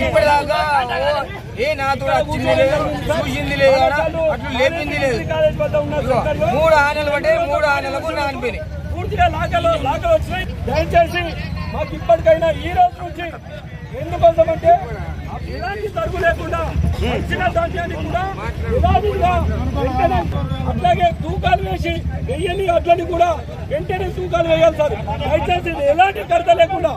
ఇప్పటిదాకా ఏ నాతో వచ్చింది లేదు, చూసింది లేదు, అట్లు లేపింది లేదు. 3 ఆనెలు పట్టే 3 ఆనెలకు నానిపోయినాయి. పూర్తిగా లాకలు వచ్చినాయి. దయచేసి మాకు ఇప్పటికైనా ఈ రోజు నుంచి ఎందుకోసం అంటే ఎలాంటి తరుగు లేకుండా వచ్చిన ధాన్యాన్ని కూడా యథావిధిగా వెంటనే అట్లాగే తూకాలు వేసి వెయ్యని అట్లని కూడా వెంటనే తూకాలు వేయాలి సార్. దయచేసి ఎలాంటి కడత లేకుండా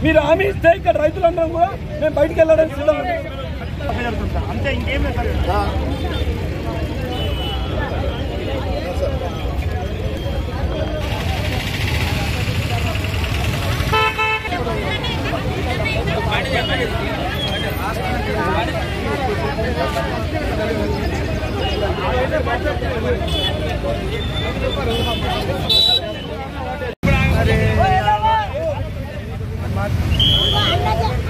మీరు హామీ ఇస్తే ఇక్కడ రైతులందరం కూడా మేము బయటకు వెళ్ళడానికి సిద్ధం అంతే. ఇంకేం లేదు.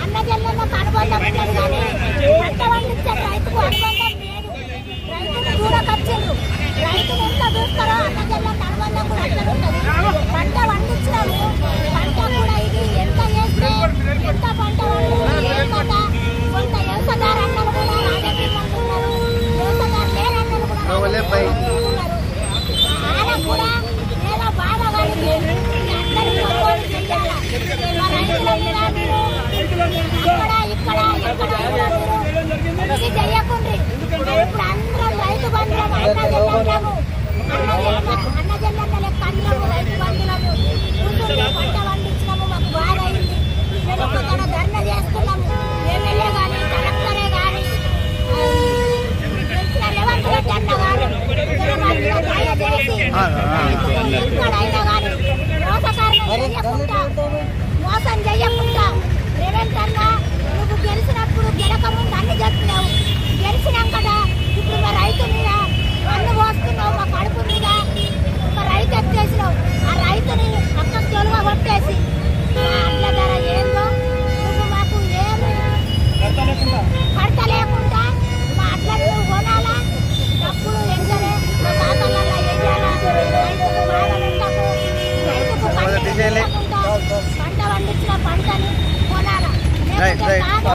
అన్నజల్లలో అనుబంధం ఉండదు కానీ పంట పండించే రైతుకు అనుబంధం లేదు. రైతును దూరకొచ్చిండ్రు. రైతును ఎంత చూస్తారో అన్నజల్లకు అనుబంధం కూడా అట్లా ఉంటుంది. పంట పండించినాము, పంట కూడా ఇది ఎంత చేస్తే ఎంత పంట పండుతుంది. కొంత వ్యవసాయదారు అన్నలు కూడా రాజకీయం అంటున్నారు, వ్యవసాయదారు లేరన్నలు కూడా వాళ్ళకు కూడా ఏదో బాధ కలిగి అందరికీ కొనుగోలు చెయ్యాలి. రైతుల మీద మీరు అక్కడ ఇక్కడ కృషి చెయ్యకుండ్రి. ఇప్పుడు అందరం రైతు బంధువులం, అన్నజల్లము లెక్క అందరము రైతు బంధువులము. పంట పండించినాము, మాకు బాధ అయింది. మేము ఒక్కతన ధర్నా చేస్తున్నాము. ఎమ్మెల్యే కానీ కలెక్టరే కానీ రేవంత్ రెడ్డి అన్న కానీ ఎక్కడైనా కానీ మోసం చెయ్యకుండా రేవంత్ అన్న నువ్వు గెలిచినప్పుడు గెలక ముందు అన్ని చెప్తున్నావు, గెలిచినాం కదా ఇప్పుడు మా రైతు మీద అన్ను పోస్తున్నావు, మా కడుపు మీద ఒక రైతు ఎత్తేసినావు. ఆ రైతుని పక్కకు తొలుగా కొట్టేసి అట్ల ధర ఏందో నువ్వు మాకు ఏమి కడత లేకుండా మా అట్లను నువ్వు కొనాలా, డబ్బులు ఎంజలే మా ఖాతాలలో వేయాలా, రైతుకు బాధలుండకు, రైతుకు పంట పండించిన పంటని కొనాలా.